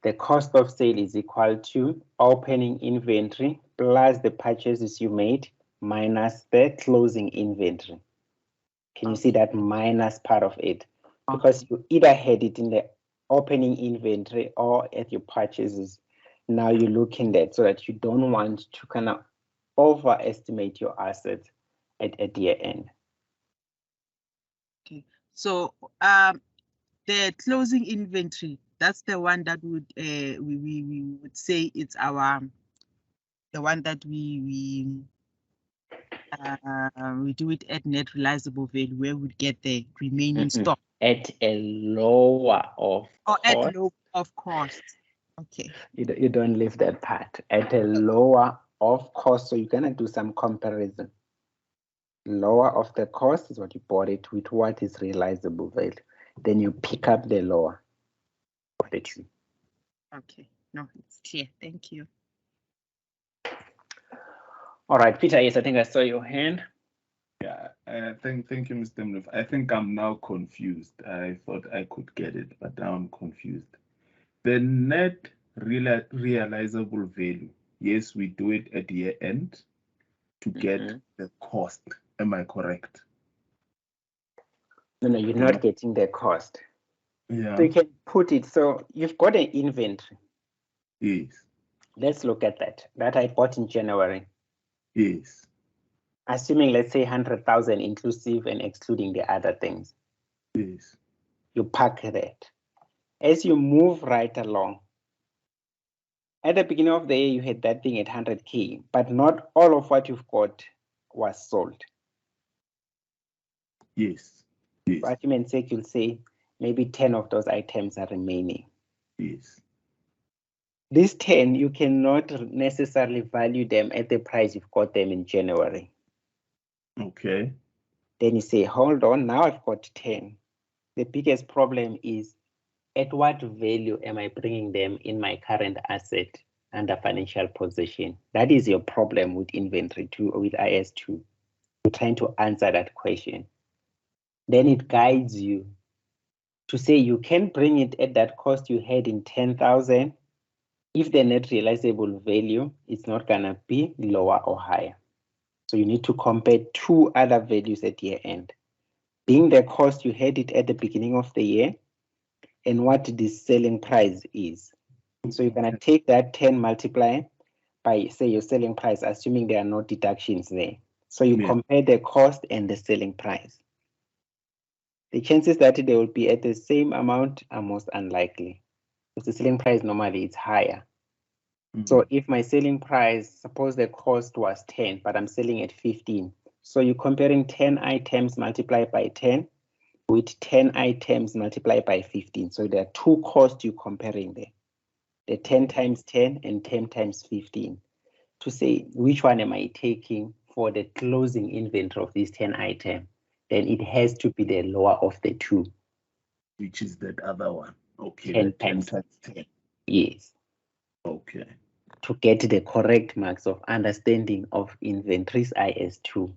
the cost of sale is equal to opening inventory plus the purchases you made minus the closing inventory. Can you see that minus part of it? Because you either had it in the opening inventory or at your purchases. Now you're looking at so that you don't want to kind of overestimate your assets at year end. Okay, so the closing inventory, that's the one that would we would say it's our the one that we do it at net realizable value, where we get the remaining stock at a lower of cost. At low of cost. Okay. You don't leave that part at a lower of cost, so you're gonna do some comparison. Lower of the cost is what you bought it with, what is realizable value. Then you pick up the lower of the two. Okay, no, it's clear. Thank you. All right, Peter, yes, I think I saw your hand. Yeah, thank you, Mr. Mluf. I think I'm now confused. I thought I could get it, but now I'm confused. The net realizable value, yes, we do it at year end to get the cost. Am I correct? No, you're not getting the cost. Yeah. So you can put it, so you've got an inventory. Yes. Let's look at that I bought in January. Yes. Assuming, let's say 100,000 inclusive and excluding the other things. Yes. You pack that. As you move right along, at the beginning of the year, you had that thing at 100K, but not all of what you've got was sold. Yes. Yes. For argument's sake, you'll say maybe 10 of those items are remaining. Yes. These 10, you cannot necessarily value them at the price you've got them in January. Okay. Then you say, hold on, now I've got 10. The biggest problem is, at what value am I bringing them in my current asset under financial position? That is your problem with inventory 2 or with IS2. You're trying to answer that question. Then it guides you to say you can bring it at that cost you had in 10,000 if the net realizable value is not gonna be lower or higher. So you need to compare two other values at year end, being the cost you had it at the beginning of the year and what the selling price is. So you're gonna take that 10 multiply by, say, your selling price, assuming there are no deductions there. So you compare the cost and the selling price. The chances that they will be at the same amount are most unlikely, because the selling price normally is higher. So if my selling price, suppose the cost was 10, but I'm selling at 15. So you're comparing 10 items multiplied by 10 with 10 items multiplied by 15. So there are two costs you're comparing there. The 10 times 10 and 10 times 15. To say which one am I taking for the closing inventory of these 10 items, then it has to be the lower of the two. Which is that other one? Okay. 10 times 10. Yes. Okay. To get the correct marks of understanding of inventories IS2,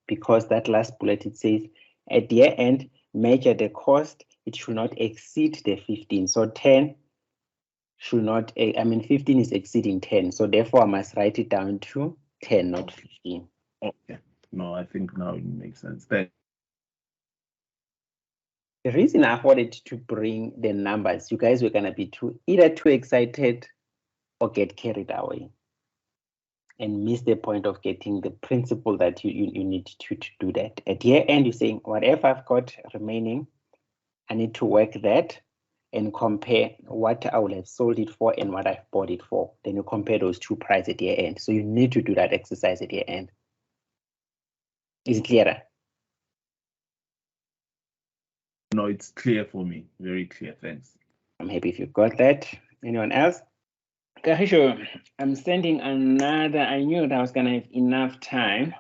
because that last bullet, it says at the end, measure the cost, it should not exceed the 15. So 10 should not, 15 is exceeding 10. So therefore I must write it down to 10, not 15. Okay. No, I think now it makes sense. The reason I wanted to bring the numbers, you guys were gonna be either too excited or get carried away and miss the point of getting the principle that you need to do that. At year end, you're saying, whatever I've got remaining, I need to work that and compare what I will have sold it for and what I've bought it for. Then you compare those two prices at year end. So you need to do that exercise at year end. Is it clearer? No, it's clear for me. Very clear. Thanks. I'm happy if you got that. Anyone else? Kahisho, I'm sending another. I knew that I was gonna have enough time,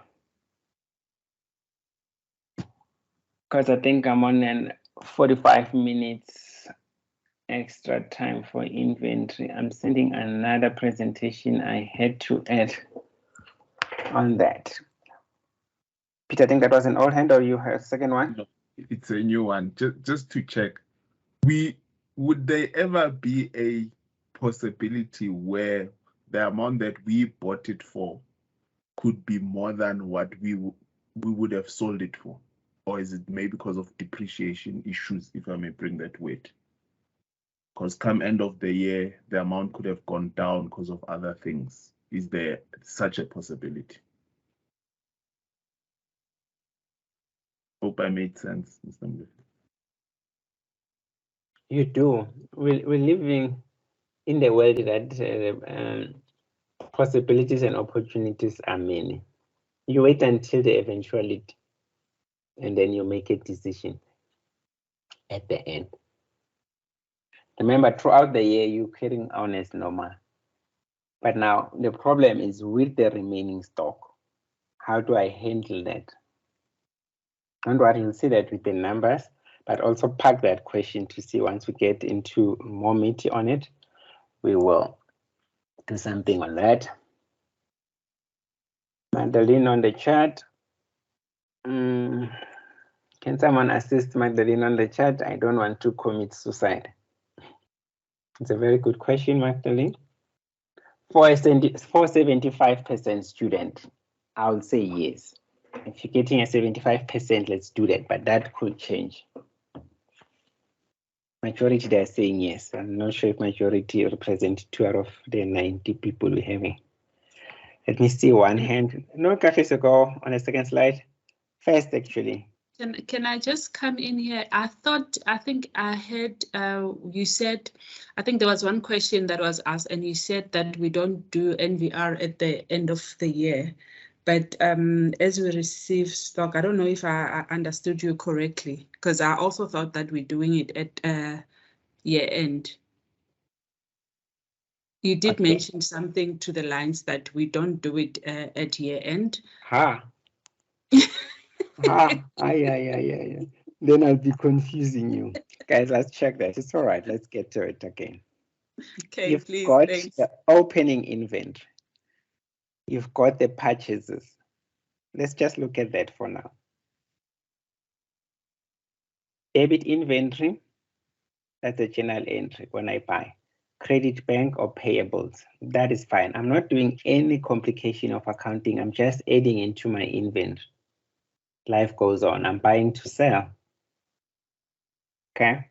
because I think I'm on an 45 minutes extra time for inventory. I'm sending another presentation I had to add on that. Peter, I think that was an old hand, or you have a second one? No, it's a new one. Just to check, would there ever be a possibility where the amount that we bought it for could be more than what we would have sold it for? Or is it maybe because of depreciation issues, if I may bring that word? Because come end of the year, the amount could have gone down because of other things. Is there such a possibility? Hope I made sense, Mr. Mbe. You do. We're living in the world that possibilities and opportunities are many. You wait until the eventuality, and then you make a decision at the end. Remember, throughout the year, you're carrying on as normal. But now the problem is with the remaining stock. How do I handle that? And what you'll see that with the numbers, but also park that question to see once we get into more meat on it, we will do something on that. Magdalene on the chat. Can someone assist Magdalene on the chat? I don't want to commit suicide. It's a very good question, Magdalene. For a 75% student, I would say yes. If you're getting a 75%, let's do that, but that could change. Majority, they're saying yes. I'm not sure if majority represent 2 out of the 90 people we're having. Let me see one hand. No, Kafiso, go on the second slide. First, actually. Can I just come in here? I think I heard you said, I think there was one question that was asked and you said that we don't do NVR at the end of the year. But as we receive stock, I don't know if I understood you correctly, because I also thought that we're doing it at year end. You did mention something to the lines that we don't do it at year end. Yeah. Then I'll be confusing you. Guys, let's check that. It's all right. Let's get to it again. Okay, You've please. got Thanks. the opening inventory. You've got the purchases. Let's just look at that for now. Debit inventory, that's a general entry when I buy. Credit bank or payables, that is fine. I'm not doing any complication of accounting. I'm just adding into my inventory. Life goes on. I'm buying to sell. Okay.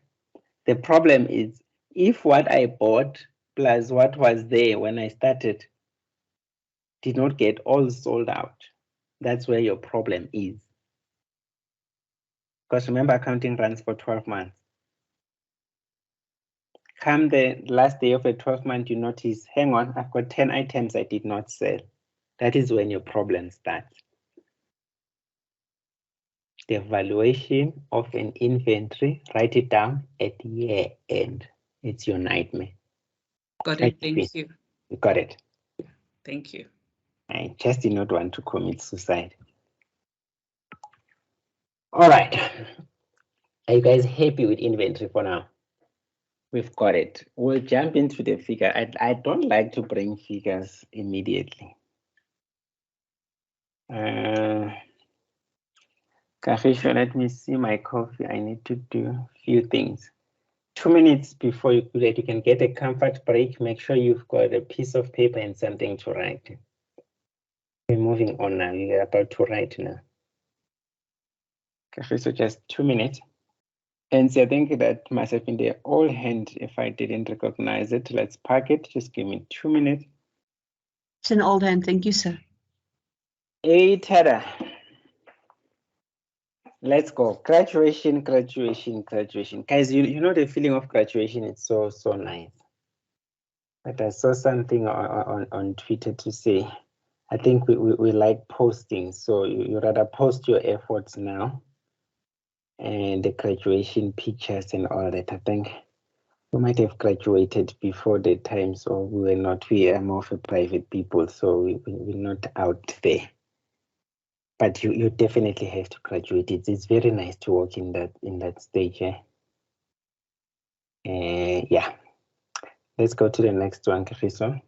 The problem is if what I bought plus what was there when I started did not get all sold out, that's where your problem is. Because remember, accounting runs for 12 months. Come the last day of the 12th month, you notice, hang on, I've got 10 items I did not sell. That is when your problem starts. The valuation of an inventory, write it down at year end. It's your nightmare. Got it, thank you. You got it. Thank you. I just did not want to commit suicide. All right. Are you guys happy with inventory for now? We've got it. We'll jump into the figure. I don't like to bring figures immediately. Kahisha, let me see my coffee. I need to do a few things. 2 minutes before you do that, you can get a comfort break. Make sure you've got a piece of paper and something to write. We're moving on now. You're about to write now. Kahisha, just 2 minutes. And so I think that must have been the old hand if I didn't recognize it. Let's park it. Just give me 2 minutes. It's an old hand. Thank you, sir. Hey, Tada. Let's go. Graduation. Guys, you know the feeling of graduation, it's so nice. But I saw something on Twitter to say, I think we like posting. So you rather post your efforts now and the graduation pictures and all that. I think we might have graduated before the time, so we are more of a private people, so we're not out there. But you definitely have to graduate. It's very nice to walk in that stage. Yeah. Let's go to the next one, Kafiso.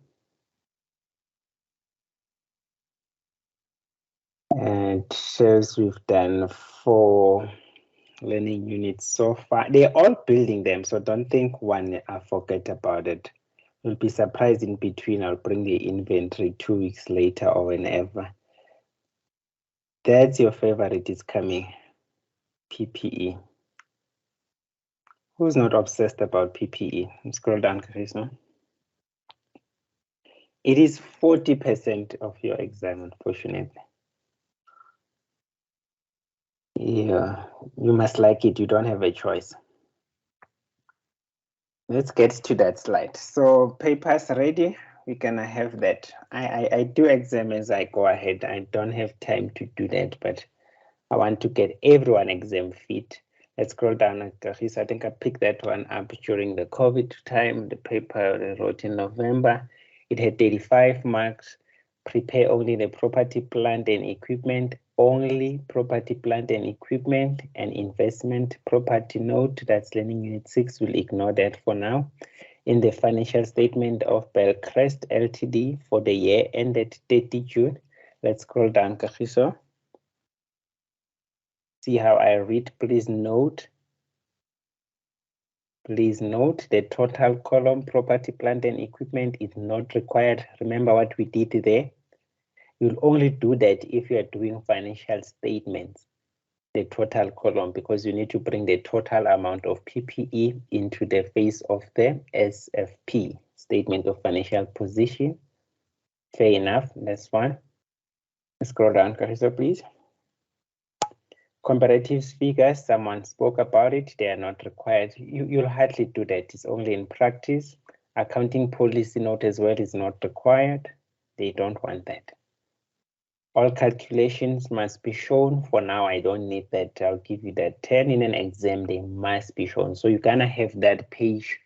And it shows we've done 4 learning units so far. They're all building them, so don't think one, I forget about it. You'll be surprised in between. I'll bring the inventory 2 weeks later or whenever. That's your favorite is coming. PPE. Who's not obsessed about PPE? Scroll down, Chris. It is 40% of your exam, unfortunately. Yeah, you must like it. You don't have a choice. Let's get to that slide. So papers ready. We're gonna have that. I do exam as I go ahead. I don't have time to do that, but I want to get everyone exam fit. Let's scroll down at Chris. I think I picked that one up during the COVID time. The paper I wrote in November. It had 35 marks. Prepare only the property, plant and equipment. Only property, plant and equipment and investment property note. That's learning unit 6. We'll ignore that for now. In the financial statement of Bellcrest Ltd for the year ended 30 June. Let's scroll down, Kagiso. See how I read. Please note the total column property, plant and equipment is not required. Remember what we did there? You'll only do that if you are doing financial statements, the total column, because you need to bring the total amount of PPE into the face of the SFP, statement of financial position. Fair enough, that's one. Scroll down, Carissa, please. Comparative figures, someone spoke about it, they are not required. You'll hardly do that, it's only in practice. Accounting policy note as well is not required. They don't want that. All calculations must be shown. For now, I don't need that. I'll give you that 10 in an exam, they must be shown. So you're gonna have that page,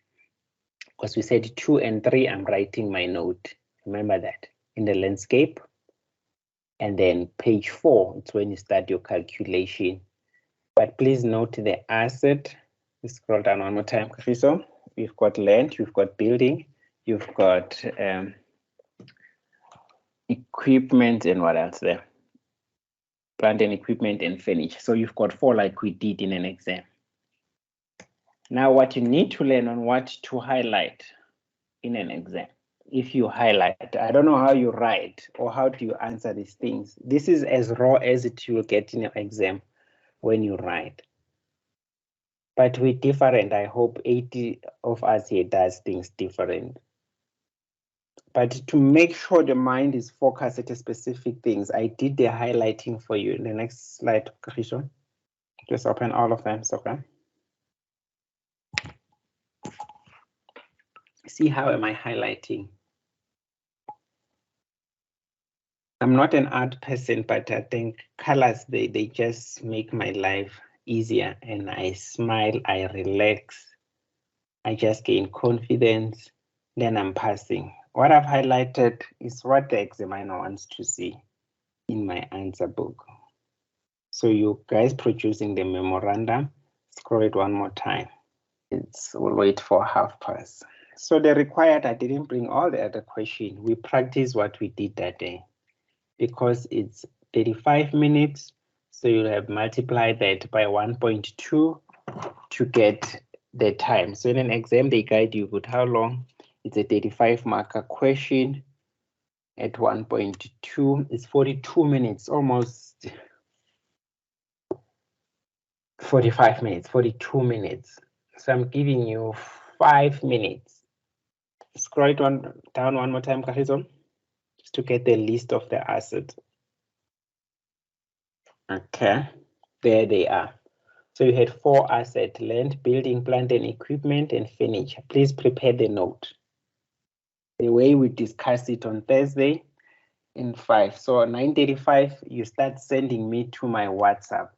because we said 2 and 3, I'm writing my note. Remember that in the landscape. And then page 4, it's when you start your calculation. But please note the asset. Let's scroll down one more time, Chriso. You've got land, you've got building, you've got equipment, and what else there? Plant and equipment and furniture. So you've got 4 like we did in an exam. Now what you need to learn on what to highlight in an exam. If you highlight, I don't know how you write or how do you answer these things. This is as raw as it will get in your exam when you write. But we're different. I hope 80 of us here does things different. But to make sure the mind is focused at a specific things, I did the highlighting for you. The next slide, Krisho. Just open all of them, okay? See how am I highlighting? I'm not an art person, but I think colors, they just make my life easier, and I smile, I relax, I just gain confidence, then I'm passing. What I've highlighted is what the examiner wants to see in my answer book. So you guys producing the memorandum, scroll it one more time. We'll wait for half past. So the required, I didn't bring all the other questions. We practice what we did that day. Because it's 35 minutes, so you'll have multiplied that by 1.2 to get the time. So in an exam, they guide you with how long. It's a 35 marker question at 1.2. It's 42 minutes, almost 45 minutes, 42 minutes. So I'm giving you 5 minutes. Scroll it down one more time, Kahizo, just to get the list of the assets. Okay, there they are. So you had 4 assets: land, building, plant and equipment, and furniture. Please prepare the note. The way we discussed it on Thursday in 5. So at 9:35, you start sending me to my WhatsApp.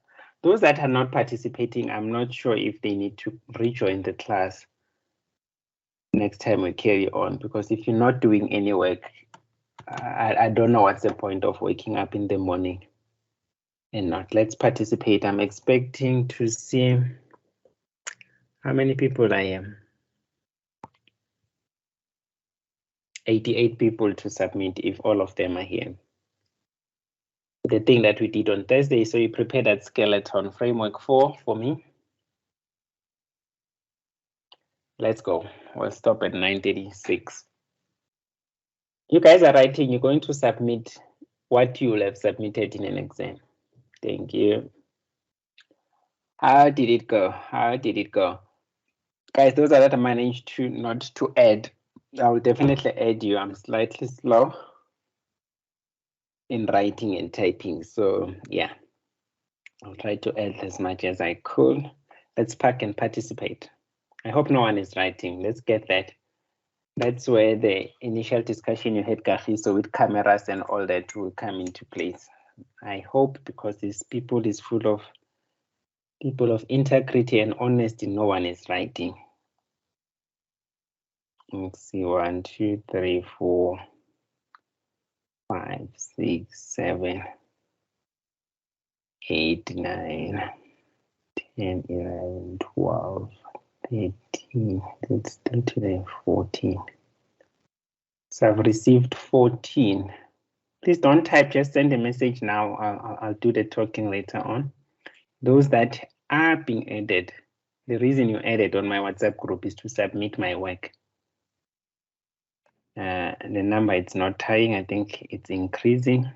Those that are not participating, I'm not sure if they need to rejoin the class next time we carry on, because if you're not doing any work, I don't know what's the point of waking up in the morning. And not, let's participate. I'm expecting to see how many people I am. 88 people to submit if all of them are here. The thing that we did on Thursday, so you prepare that skeleton framework for me. Let's go. we'll stop at 9:36. You guys are writing, you're going to submit what you will have submitted in an exam. Thank you. How did it go? How did it go? Guys, those are that I managed to not to add. I will definitely add you. I'm slightly slow in writing and typing. So yeah, I'll try to add as much as I could. Let's pack and participate. I hope no one is writing. Let's get that. That's where the initial discussion you had, Kagiso, with cameras and all that will come into place. I hope, because these people is full of people of integrity and honesty, no one is writing. Let's see, 1, 2, 3, 4, 5, 6, 7, 8, 9, 10, 11, 12, 13, let's do today 14. So I've received 14. Please don't type, just send a message now. I'll do the talking later on. Those that are being added, the reason you added on my WhatsApp group is to submit my work. The number, it's not tying, I think it's increasing.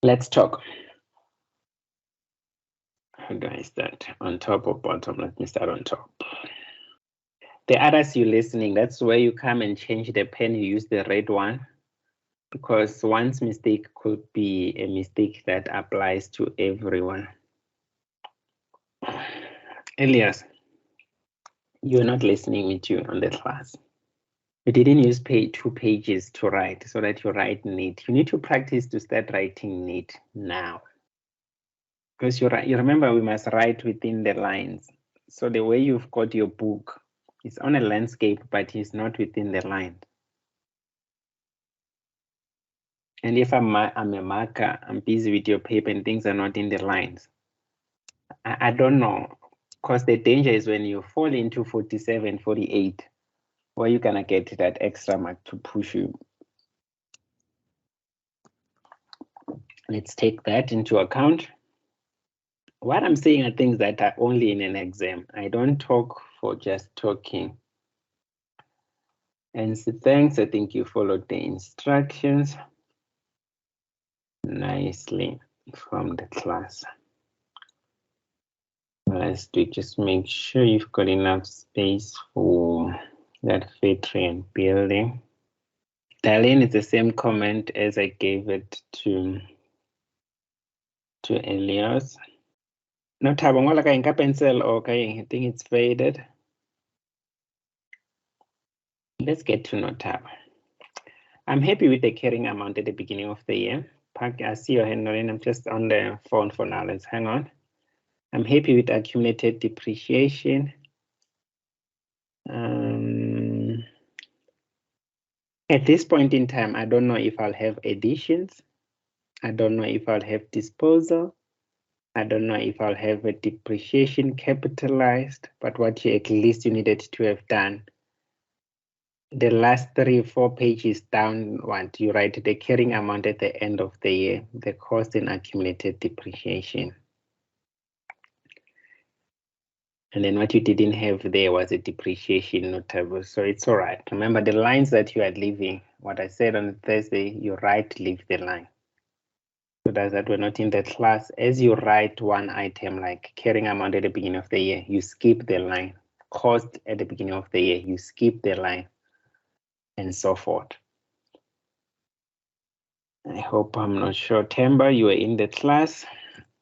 Let's talk. How do I start? On top or bottom? Let me start on top. The others you listening, that's where you come and change the pen, you use the red one, because one's mistake could be a mistake that applies to everyone. Elias, you're not listening with you on the class. You didn't use 2 pages to write so that you write neat. You need to practice to start writing neat now. Because you remember we must write within the lines. So the way you've got your book, it's on a landscape, but it's not within the line. And if I'm a marker, I'm busy with your paper and things are not in the lines. I don't know, because the danger is when you fall into 47, 48, where you're gonna get that extra mark to push you. Let's take that into account. What I'm saying are things that are only in an exam. I don't talk for just talking. And so thanks, I think you followed the instructions nicely from the class. Let's do, just make sure you've got enough space for that Patreon building. Darlene is the same comment as I gave it to Elias. No Thabo, ngola ka nka pencil or I think it's faded. Let's get to Notabo. I'm happy with the carrying amount at the beginning of the year. I see your hand, Noreen. I'm just on the phone for now. Let's hang on. I'm happy with accumulated depreciation. At this point in time, I don't know if I'll have additions. I don't know if I'll have disposal. I don't know if I'll have a depreciation capitalized, but what you at least you needed to have done. The last 3 or 4 pages down, what you write the carrying amount at the end of the year, the cost and accumulated depreciation. And then what you didn't have there was a depreciation notable. So it's all right. Remember the lines that you are leaving, what I said on Thursday, you write, leave the line. So that's that we're not in the class. As you write one item like carrying amount at the beginning of the year, you skip the line. Cost at the beginning of the year, you skip the line, and so forth. I hope I'm not sure. Temba, you were in the class.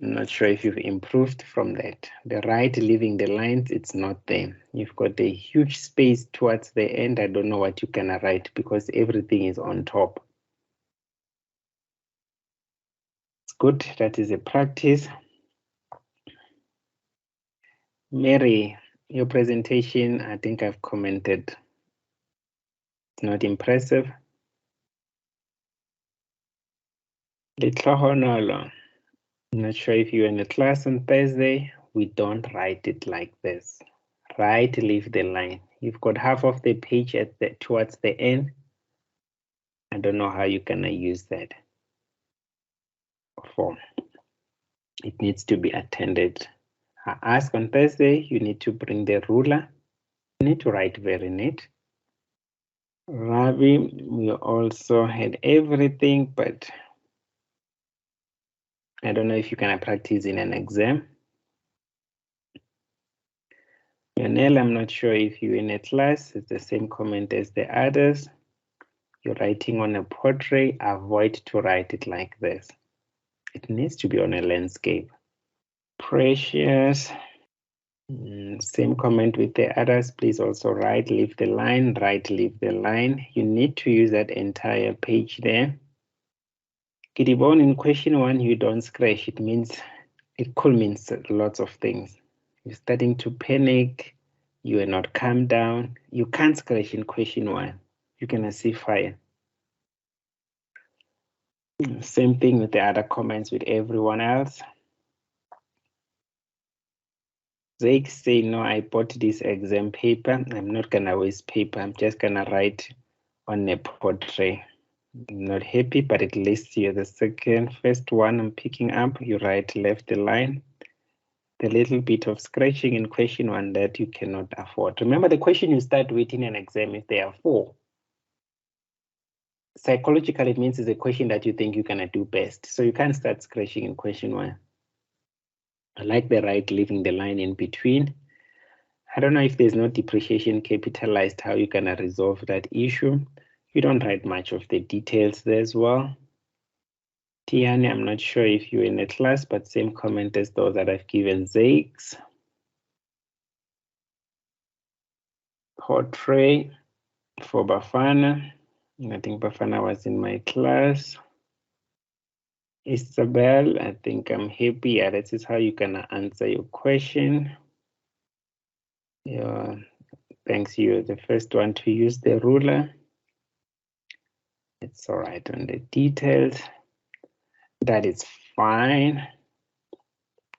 I'm not sure if you've improved from that. The right, leaving the lines, it's not there. You've got a huge space towards the end. I don't know what you can write because everything is on top. It's good, that is a practice. Mary, your presentation, I think I've commented. It's not impressive. Litlohonolo. I'm not sure if you're in the class on Thursday. We don't write it like this. Right, leave the line. You've got half of the page at towards the end. I don't know how you're gonna use that form. It needs to be attended. I ask on Thursday, you need to bring the ruler. You need to write very neat. Ravi, we also had everything, but I don't know if you can practice in an exam. Yanel, I'm not sure if you're in a class. It's the same comment as the others. You're writing on a portrait. Avoid to write it like this. It needs to be on a landscape. Precious. Same comment with the others. Please also write, leave the line, write, leave the line. You need to use that entire page there. Kiribon, in question 1, you don't scratch. It means, it could mean lots of things. You're starting to panic. You are not calm down. You can't scratch in question 1. You're gonna see fire. Same thing with the other comments with everyone else. Zake say, no, I bought this exam paper. I'm not gonna waste paper. I'm just gonna write on a portrait. I'm not happy, but at least you're the first one I'm picking up. You write left the line. The little bit of scratching in question 1 that you cannot afford. Remember the question you start with in an exam, if there are 4. Psychologically, it means it's a question that you think you're gonna do best. So you can't start scratching in question 1. I like the right, leaving the line in between. I don't know if there's no depreciation capitalized, how you're gonna resolve that issue. You don't write much of the details there as well. Tiani, I'm not sure if you're in a class, but same comment as those that I've given Zakes. Portrait for Bafana. I think Bafana was in my class. Isabel, I think I'm happy. Yeah, this is how you're gonna answer your question. Yeah, thanks, you're the first one to use the ruler. It's all right on the details. That is fine.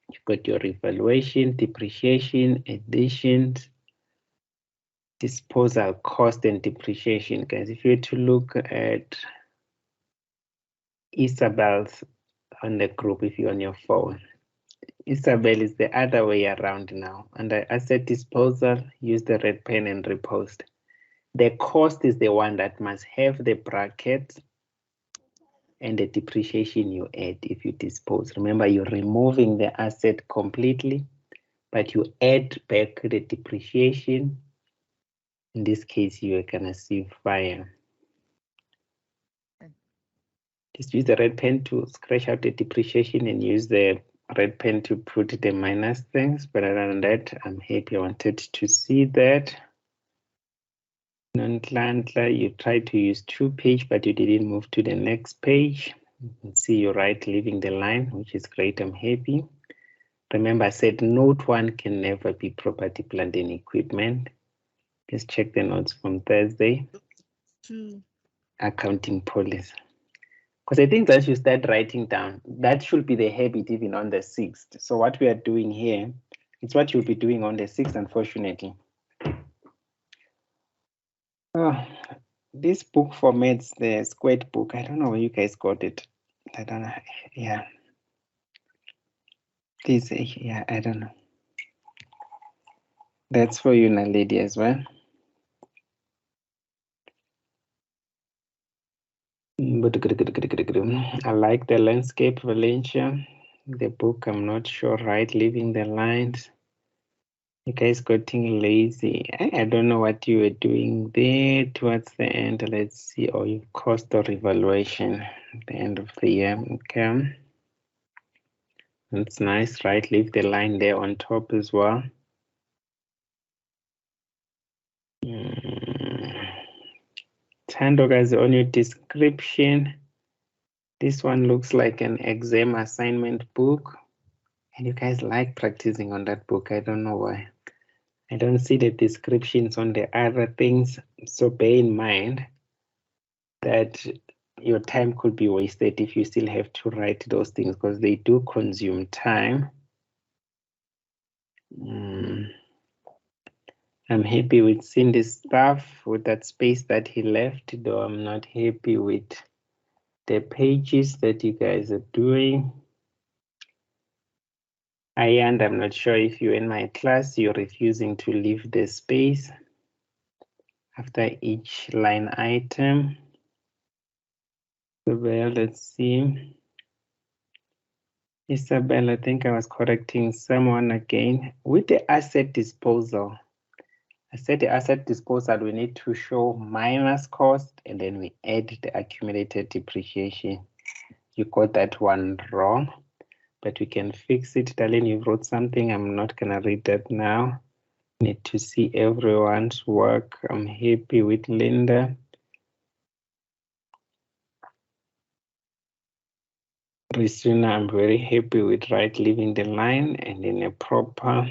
You've got your evaluation, depreciation, additions, disposal cost, and depreciation. Guys, if you were to look at Isabel's on the group, if you're on your phone, Isabel is the other way around now. Under asset disposal, use the red pen and repost. The cost is the one that must have the bracket and the depreciation you add if you dispose. Remember, you're removing the asset completely, but you add back the depreciation. In this case, you're gonna see fire. Just use the red pen to scratch out the depreciation and use the red pen to put the minus things. But other than that, I'm happy. I wanted to see that. Non-client, you tried to use 2-page, but you didn't move to the next page. You can see you're right, leaving the line, which is great. I'm happy. Remember, I said note 1 can never be property, plant, and equipment. Just check the notes from Thursday. Accounting policy. Because I think that you start writing down, that should be the habit even on the 6th. So what we are doing here, it's what you'll be doing on the 6th, unfortunately. This book formats the squared book. I don't know where you guys got it. I don't know. Yeah. Please, yeah, I don't know. That's for you, Naledi, as well. I like the landscape, Valencia. The book, I'm not sure, right? Leaving the lines. You guys getting lazy. I don't know what you were doing there towards the end. Let's see. Oh, you cost or evaluation at the end of the year. Okay. That's nice, right? Leave the line there on top as well. Tando, guys, on your description, this one looks like an exam assignment book. And you guys like practicing on that book. I don't know why. I don't see the descriptions on the other things. So bear in mind that your time could be wasted if you still have to write those things, because they do consume time. I'm happy with Cindy's stuff with that space that he left, though I'm not happy with the pages that you guys are doing. And I'm not sure if you're in my class, you're refusing to leave the space after each line item. So, well, let's see. Isabel, I think I was correcting someone again. With the asset disposal, I said the asset disposal, we need to show minus cost and then we add the accumulated depreciation. You got that one wrong, but we can fix it. Darlene, you wrote something. I'm not gonna read that now. Need to see everyone's work. I'm happy with Linda. Risuna, I'm very happy with right leaving the line and in a proper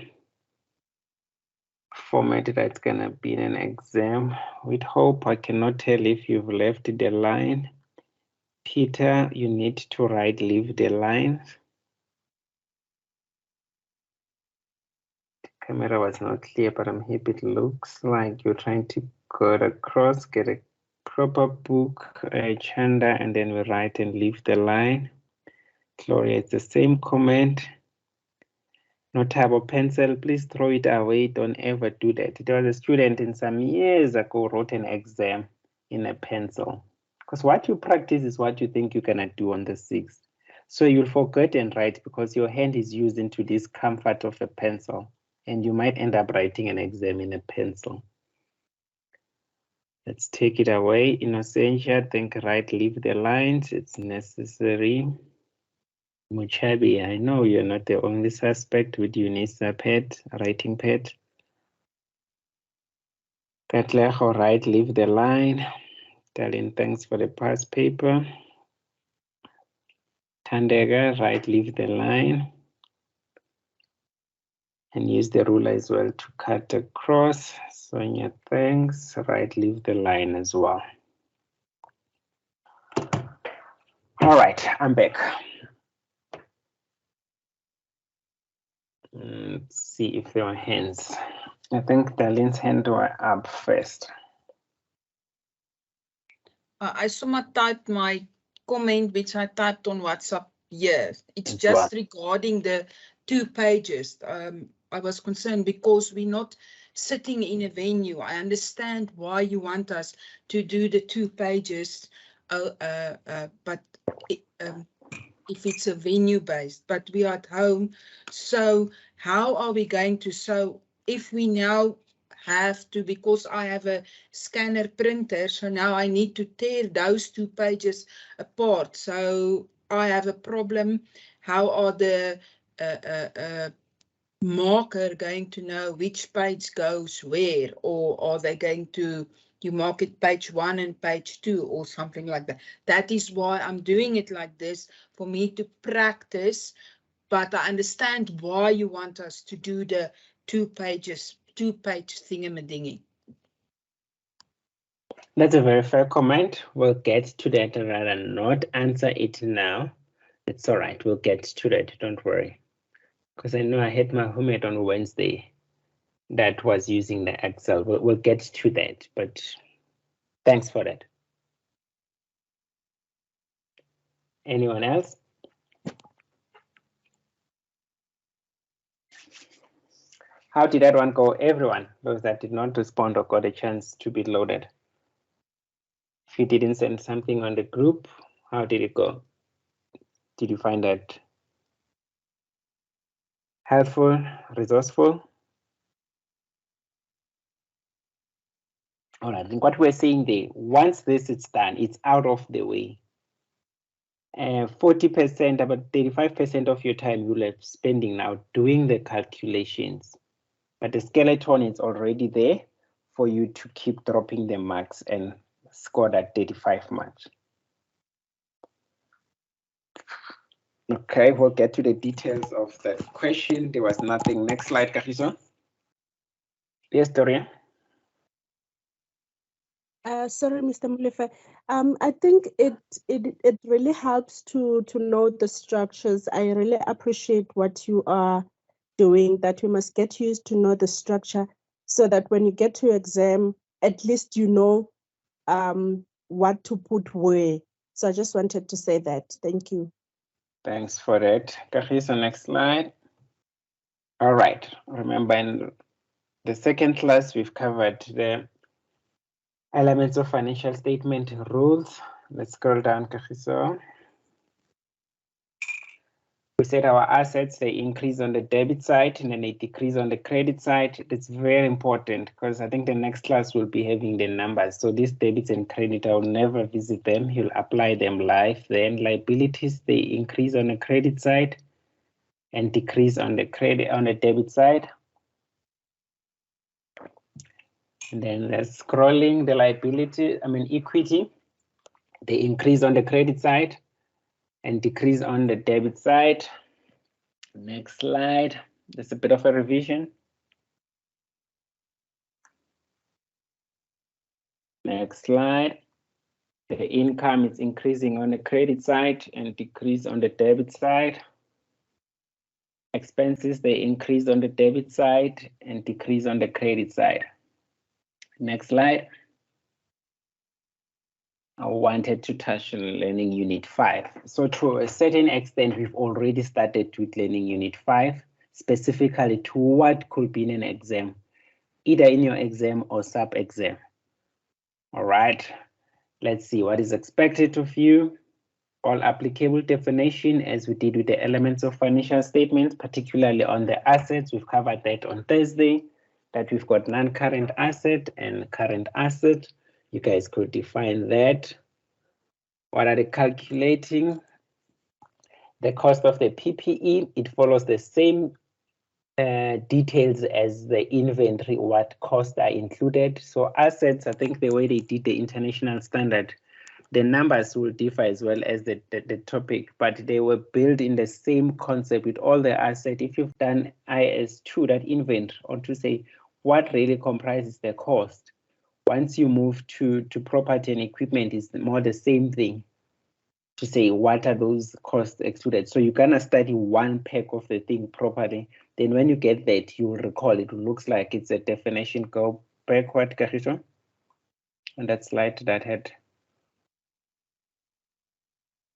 format that's gonna be in an exam. With hope, I cannot tell if you've left the line. Peter, you need to leave the line. The camera was not clear, but I'm happy it looks like you're trying to cut across, get a proper book, Chanda, and then we write and leave the line. Gloria, it's the same comment. Notable pencil, please throw it away. Don't ever do that. There was a student in some years ago wrote an exam in a pencil. Because what you practice is what you think you're gonna do on the 6th. So you'll forget and write because your hand is used into this comfort of a pencil. And you might end up writing an exam in a pencil. Let's take it away. Innocentia, think right, leave the lines. It's necessary. Muchabi, I know you're not the only suspect with Unisa pad, writing pad. Katlejo, right, leave the line. Darlene, thanks for the past paper. Tandega, right, leave the line. And use the ruler as well to cut across. Sonia, thanks. Right, leave the line as well. All right, I'm back. Let's see if there are hands. I think Darlene's hand were up first. I somewhat typed my comment, which I typed on WhatsApp here. It's That's just right. regarding the 2 pages. I was concerned because we're not sitting in a venue. I understand why you want us to do the 2 pages, but if it's a venue based, but we are at home. So how are we going to, so if we now have to, because I have a scanner printer, so now I need to tear those 2 pages apart. So I have a problem. How are the marker going to know which page goes where, or are they going to, you mark it page 1 and page 2 or something like that? That is why I'm doing it like this, for me to practice, but I understand why you want us to do the 2-page thingamadingy. That's a very fair comment. We'll get to that rather than not answer it now. It's all right, we'll get to that, don't worry. Because I know I had my homework on Wednesday that was using the Excel. We'll get to that, but thanks for that. Anyone else? How did that one go, everyone? Those that did not respond or got a chance to be loaded. If you didn't send something on the group, how did it go? Did you find that helpful, resourceful? All right, I think what we're saying there, once this is done, it's out of the way. 40%, about 35% of your time you'll have spending now doing the calculations. But the skeleton is already there for you to keep dropping the marks and score that 35 marks. Okay, we'll get to the details of that question. There was nothing. Next slide, Kahiso. Yes, Dorian. Sorry, Mr. Molefe. I think it really helps to know the structures. I really appreciate what you are doing, that you must get used to know the structure so that when you get to exam, at least you know what to put where. So I just wanted to say that. Thank you. Thanks for that. Kahiso, next slide. All right, remember in the second class, we've covered the elements of financial statement rules. Let's scroll down, Kagiso. We said our assets, they increase on the debit side and then they decrease on the credit side. It's very important because I think the next class will be having the numbers. So these debits and credit, I'll never visit them. You'll apply them live. Then liabilities, they increase on the credit side and decrease on the debit side. And then scrolling the equity, they increase on the credit side and decrease on the debit side. Next slide. There's a bit of a revision. Next slide. The income is increasing on the credit side and decrease on the debit side. Expenses, they increase on the debit side and decrease on the credit side. Next slide. I wanted to touch on Learning Unit 5. So to a certain extent, we've already started with Learning Unit 5, specifically to what could be in an exam, either in your exam or sub-exam. All right, let's see what is expected of you. All applicable definition, as we did with the elements of financial statements, particularly on the assets. We've covered that on Thursday, that we've got non-current asset and current asset. You guys could define that. What are they calculating? The cost of the PPE, it follows the same details as the inventory, what costs are included. So assets, I think the way they did the international standard, the numbers will differ as well as the topic, but they were built in the same concept with all the assets. If you've done IS2, that inventory, or to say what really comprises the cost, once you move to property and equipment, it's more the same thing to say what are those costs excluded. So you're gonna study one pack of the thing properly. Then when you get that, you'll recall it looks like it's a definition. Go backward, Kagiso, on that slide that had.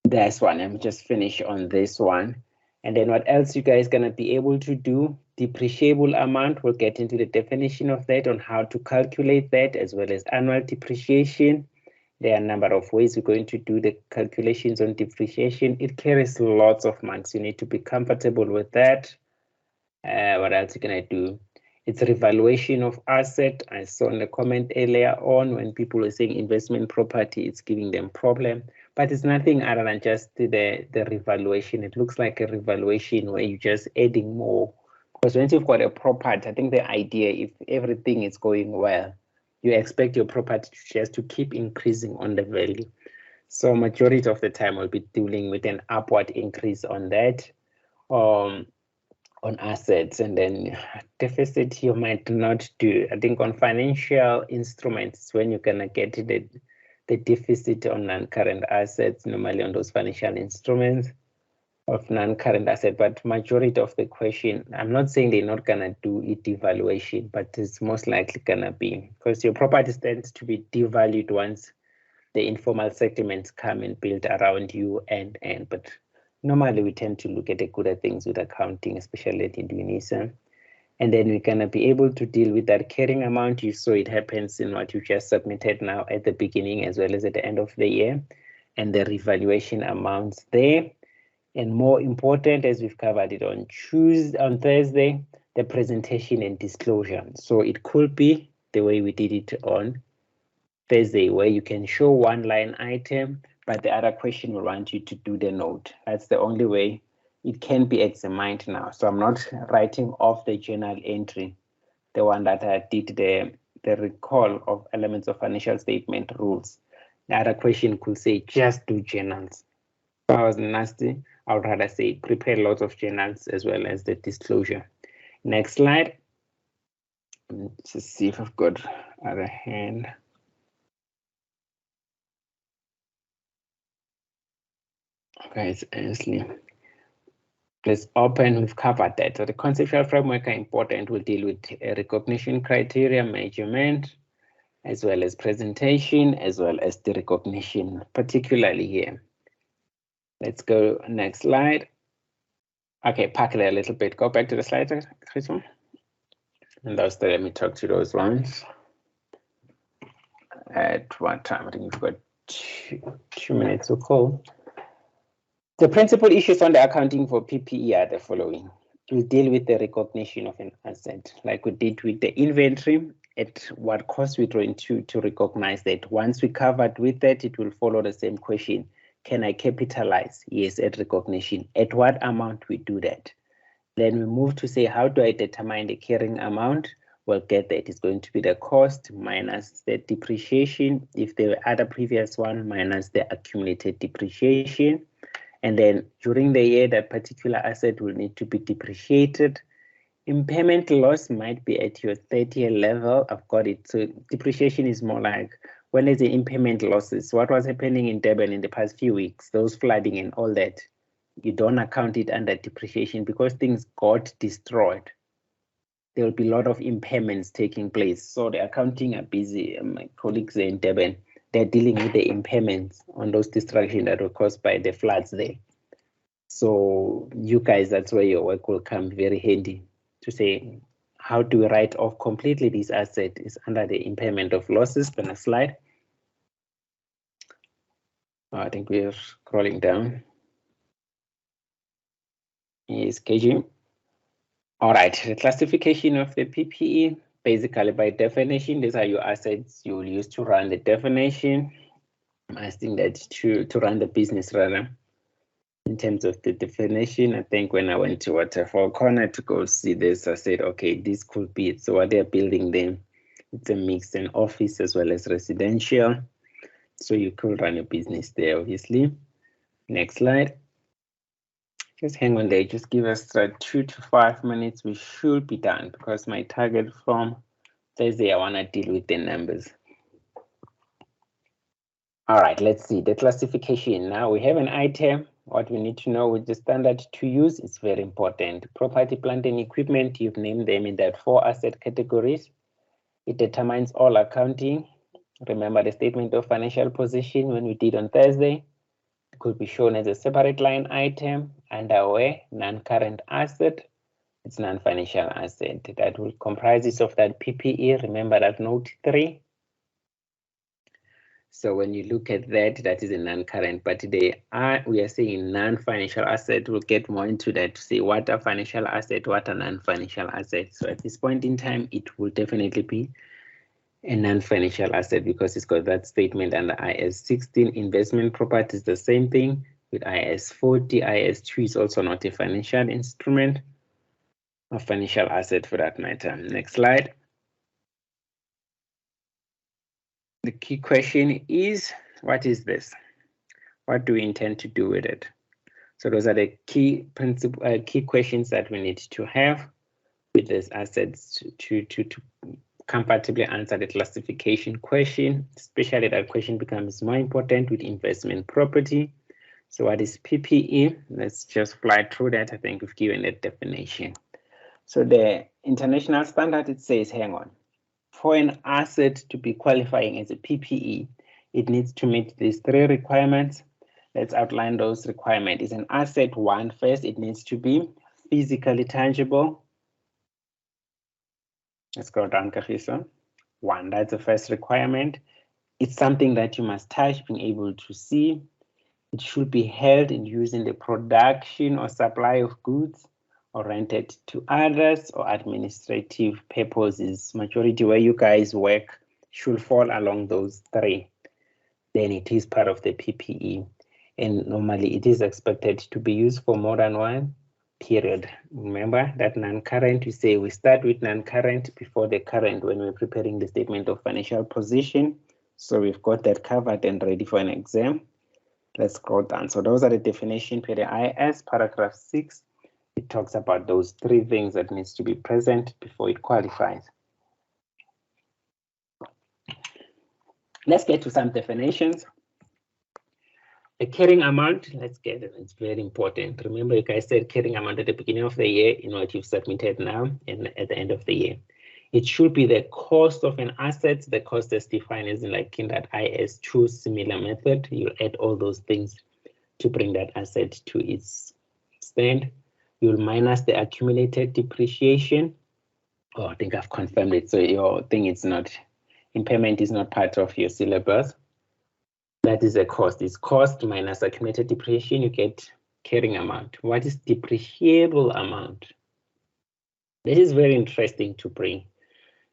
That's one. I'm just finish on this one. And then what else you guys gonna be able to do? Depreciable amount, we'll get into the definition of that on how to calculate that, as well as annual depreciation. There are a number of ways we're going to do the calculations on depreciation. It carries lots of marks. You need to be comfortable with that. What else you gonna do? It's revaluation of asset. I saw in the comment earlier on when people were saying investment property, it's giving them problem. But it's nothing other than just the revaluation. It looks like a revaluation where you're just adding more. Because once you've got a property, I think the idea, if everything is going well, you expect your property just to keep increasing on the value. So majority of the time we'll be dealing with an upward increase on that, on assets, and then deficit you might not do. I think on financial instruments, when you're gonna get the deficit on non-current assets, normally on those financial instruments of non-current asset, but majority of the question, I'm not saying they're not gonna do it devaluation, but it's most likely gonna be because your property tends to be devalued once the informal settlements come and build around you and but normally we tend to look at the good things with accounting, especially in UNISA. And then we're gonna be able to deal with that carrying amount. You saw it happens in what you just submitted now at the beginning as well as at the end of the year, and the revaluation amounts there. And more important, as we've covered it on Thursday, the presentation and disclosure. So it could be the way we did it on Thursday, where you can show one line item, but the other question will want you to do the note. That's the only way it can be examined now. So I'm not writing off the journal entry, the one that I did the recall of elements of financial statement rules. The other question could say just do journals. If I was nasty, I would rather say prepare lots of journals as well as the disclosure. Next slide. Let's see if I've got other hand. Okay, it's honestly. Let's open, we've covered that. So the conceptual framework are important. We'll deal with recognition criteria, measurement, as well as presentation, as well as the recognition, particularly here. Let's go next slide. Okay, park there a little bit. Go back to the slides, Chris. And those let me talk to those ones. At one time, I think we've got two minutes to call. The principal issues on the accounting for PPE are the following. We'll deal with the recognition of an asset, like we did with the inventory, at what cost we're going to recognize that. Once we covered with that, it will follow the same question. Can I capitalize? Yes, at recognition. At what amount we do that? Then we move to say, how do I determine the carrying amount? We'll get that it's going to be the cost minus the depreciation. If there were other previous one, minus the accumulated depreciation. And then during the year, that particular asset will need to be depreciated. Impairment loss might be at your 30-year level. I've got it. So depreciation is more like when there's the impairment losses. What was happening in Durban in the past few weeks, those flooding and all that, you don't account it under depreciation because things got destroyed. There will be a lot of impairments taking place. So the accounting are busy. My colleagues in Durban, they're dealing with the impairments on those destruction that were caused by the floods there. So you guys, that's where your work will come very handy to say, how do we write off completely this asset is under the impairment of losses. The next slide. I think we're scrolling down. Is KG. All right, the classification of the PPE, basically by definition, these are your assets you will use to run the definition. I think that to run the business rather. In terms of the definition, I think when I went to Waterfall Corner to go see this, I said, okay, this could be it. So what they're building them, it's a mix in office as well as residential. So you could run a business there, obviously. Next slide. Just hang on there, just give us 2 to 5 minutes. We should be done because my target from Thursday, I want to deal with the numbers. All right, let's see the classification. Now we have an item. What we need to know with the standard to use is very important. Property, plant, and equipment, you've named them in that 4 asset categories. It determines all accounting. Remember the statement of financial position when we did on Thursday. It could be shown as a separate line item under where non-current asset. It's non-financial asset that will comprise of that PPE. Remember that note 3. So when you look at that, that is a non-current, but we are saying non-financial asset. We'll get more into that to see what are financial asset, what are non-financial assets. So at this point in time, it will definitely be a non-financial asset because it's got that statement under IS 16. Investment property is the same thing with IS 40. IS 2 is also not a financial instrument, a financial asset for that matter. Next slide. The key question is, what is this? What do we intend to do with it? So those are the key questions that we need to have with these assets to comfortably answer the classification question. Especially that question becomes more important with investment property. So what is PPE? Let's just fly through that. I think we've given a definition. So the international standard, it says, hang on. For an asset to be qualifying as a PPE, it needs to meet these 3 requirements. Let's outline those requirements. Is an asset one first, it needs to be physically tangible. Let's go down, Kagiso. 1, that's the first requirement. It's something that you must touch, being able to see. It should be held and used in the production or supply of goods, or rented to others, or administrative purposes. Majority where you guys work should fall along those 3. Then it is part of the PPE. And normally it is expected to be used for more than 1 period. Remember that non-current, we say we start with non-current before the current when we're preparing the statement of financial position. So we've got that covered and ready for an exam. Let's scroll down. So those are the definition per the IS, paragraph 6. It talks about those 3 things that needs to be present before it qualifies. Let's get to some definitions. The carrying amount, let's get it. It's very important. Remember, you guys said carrying amount at the beginning of the year in what you've submitted now and at the end of the year. It should be the cost of an asset. The cost is defined as like in that IS2 similar method. You add all those things to bring that asset to its stand. You'll minus the accumulated depreciation. Oh, I think I've confirmed it. So your thing is not, impairment is not part of your syllabus. That is a cost. It's cost minus accumulated depreciation. You get carrying amount. What is depreciable amount? This is very interesting to bring.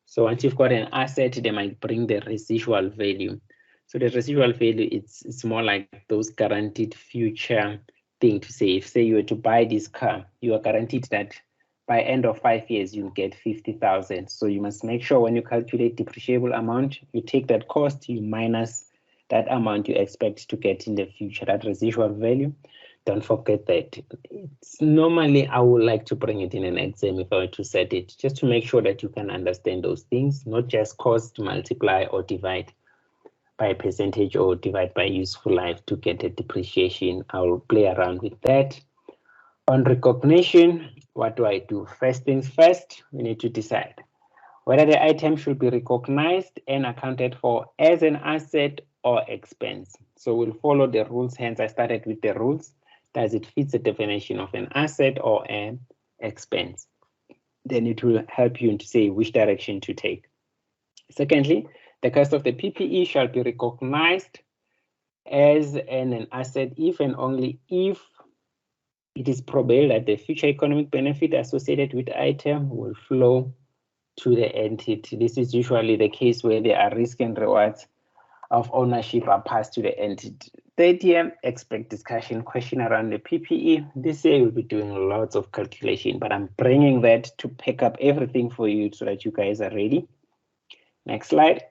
So once you've got an asset, they might bring the residual value. So the residual value, it's more like those guaranteed future thing to say. If say you were to buy this car, you are guaranteed that by end of 5 years, you'll get 50,000. So you must make sure when you calculate depreciable amount, you take that cost, you minus that amount you expect to get in the future, that residual value. Don't forget that. It's normally, I would like to bring it in an exam if I were to set it, just to make sure that you can understand those things, not just cost, multiply or divide by a percentage or divide by useful life to get a depreciation. I'll play around with that. On recognition, what do I do? First things first, we need to decide whether the item should be recognized and accounted for as an asset or expense. So we'll follow the rules, hence I started with the rules. Does it fit the definition of an asset or an expense? Then it will help you to say which direction to take. Secondly, the cost of the PPE shall be recognized as an asset if and only if it is probable that the future economic benefit associated with the item will flow to the entity. This is usually the case where there are risks and rewards of ownership are passed to the entity. Third year, expect discussion question around the PPE. This year we'll be doing lots of calculation, but I'm bringing that to pick up everything for you so that you guys are ready. Next slide.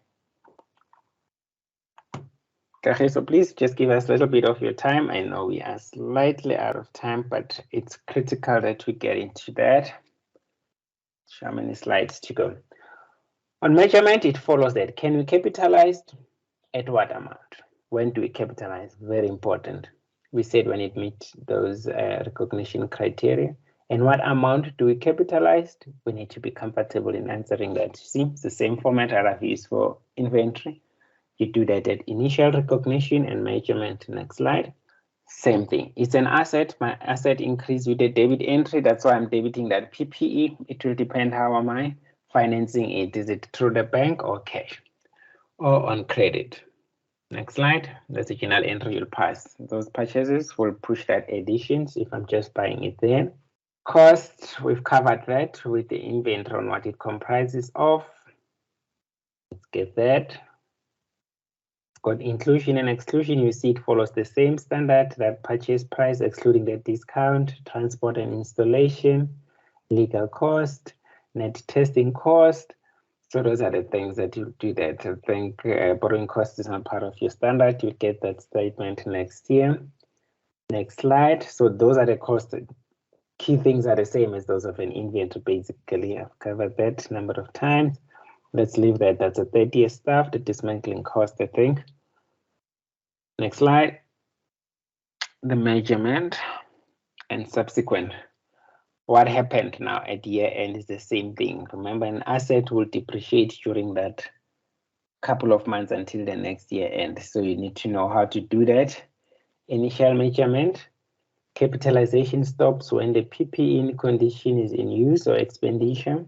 Okay, so please just give us a little bit of your time. I know we are slightly out of time, but it's critical that we get into that. How many slides to go? On measurement, it follows that. Can we capitalize? At what amount? When do we capitalize? Very important. We said when it meets those recognition criteria. And what amount do we capitalize? We need to be comfortable in answering that. See, it's the same format I've used for inventory. You do that at initial recognition and measurement. Next slide. Same thing. It's an asset. My asset increased with the debit entry. That's why I'm debiting that PPE. It will depend how am I financing it. Is it through the bank or cash or on credit? Next slide. That's the journal entry will pass. Those purchases will push that additions if I'm just buying it there. Cost, we've covered that with the inventory on what it comprises of. Let's get that. Got inclusion and exclusion. You see it follows the same standard, that purchase price excluding the discount, transport and installation, legal cost, net testing cost. So those are the things that you do that. I think borrowing cost is not part of your standard. You'll get that statement next year. Next slide. So those are the costs. Key things are the same as those of an inventory, basically. I've covered that a number of times. Let's leave that. That's a 30-year stuff, the dismantling cost, I think. Next slide. The measurement and subsequent. What happened now at year end is the same thing. Remember, an asset will depreciate during that couple of months until the next year end. So you need to know how to do that. Initial measurement. Capitalization stops when the PPE condition is in use or expenditure.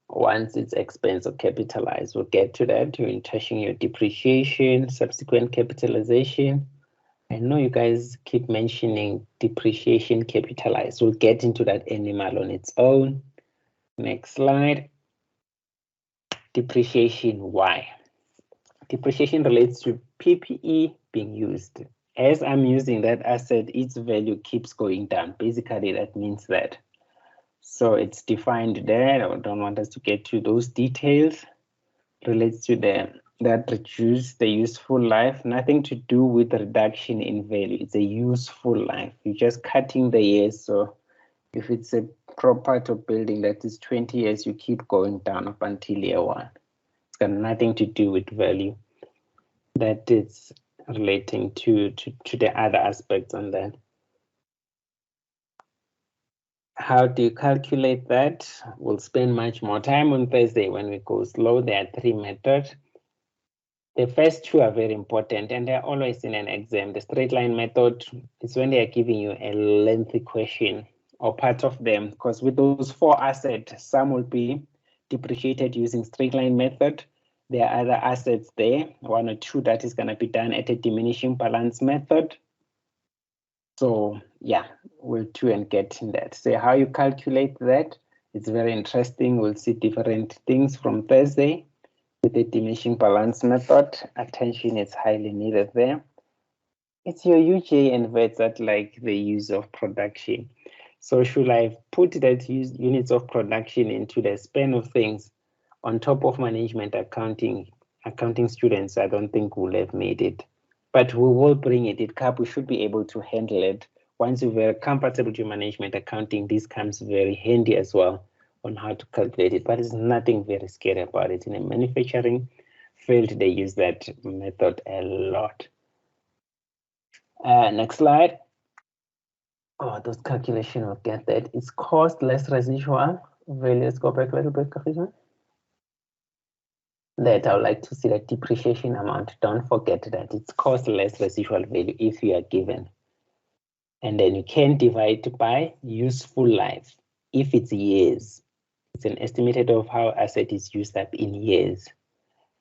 Once it's expense or capitalized, we'll get to that. You're touching your depreciation, subsequent capitalization. I know you guys keep mentioning depreciation capitalized. We'll get into that animal on its own. Next slide. Depreciation, why? Depreciation relates to PPE being used. As I'm using that asset, its value keeps going down. Basically, that means that. So it's defined there. I don't want us to get to those details. Relates to that reduce the useful life, nothing to do with the reduction in value. It's a useful life. You're just cutting the years. So if it's a property of building that is 20 years, you keep going down up until year one. It's got nothing to do with value. That is relating to the other aspects on that. How do you calculate that? We'll spend much more time on Thursday when we go slow. There are 3 methods. The first 2 are very important and they're always in an exam. The straight line method is when they are giving you a lengthy question or part of them, because with those 4 assets, some will be depreciated using straight line method. There are other assets there, 1 or 2 that is going to be done at a diminishing balance method. So yeah, we'll try and get in that. So how you calculate that, it's very interesting. We'll see different things from Thursday with the diminishing balance method. Attention is highly needed there. It's your UJ and VETs that like the use of production. So should I put that units of production into the span of things on top of management accounting students? I don't think we'll have made it, but we will bring it. We should be able to handle it. Once you're very comfortable with your management accounting, this comes very handy as well on how to calculate it, but it's nothing very scary about it. In a manufacturing field, they use that method a lot. Next slide. Oh, those calculations will get that. It's cost less residual value. Let's go back a little bit, Karisha. That I would like to see the depreciation amount. Don't forget that it's cost less residual value if you are given. And then you can divide by useful life. If it's years, it's an estimate of how asset is used up in years.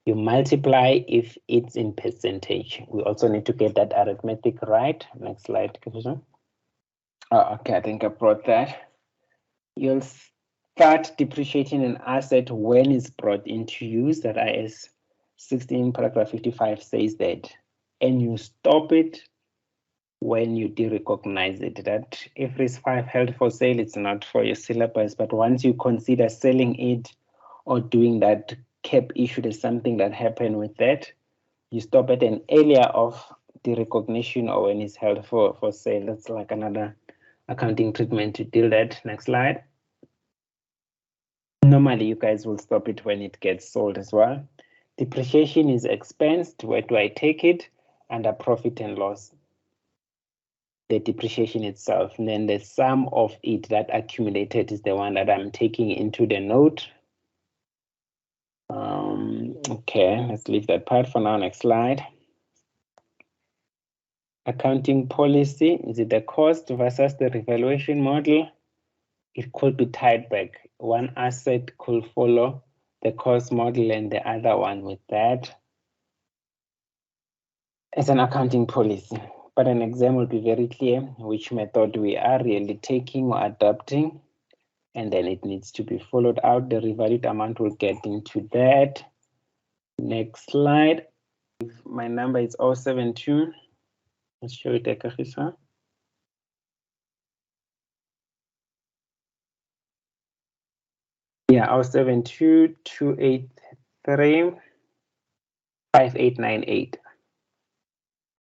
You multiply if it's in percentage. We also need to get that arithmetic right. Next slide, Karisha. Oh, okay, I think I brought that. You'll start depreciating an asset when it's brought into use. That IS 16 paragraph 55 says that. And you stop it when you derecognize it. That IFRS 5 held for sale, it's not for your syllabus, but once you consider selling it or doing that cap issue, there's something that happened with that, you stop at an earlier of derecognition or when it's held for sale. That's like another accounting treatment to deal that. Next slide. Normally, you guys will stop it when it gets sold as well. Depreciation is expensed. Where do I take it? Under profit and loss. The depreciation itself. And then the sum of it that accumulated is the one that I'm taking into the note. Okay, let's leave that part for now. Next slide. Accounting policy. Is it the cost versus the revaluation model? It could be tied back. One asset could follow the cost model and the other one with that. It's an accounting policy, but an exam will be very clear which method we are really taking or adopting, and then it needs to be followed out. The revalued amount will get into that. Next slide. My number is 072. Let's show it, Karisha. Yeah, 072 283 5898.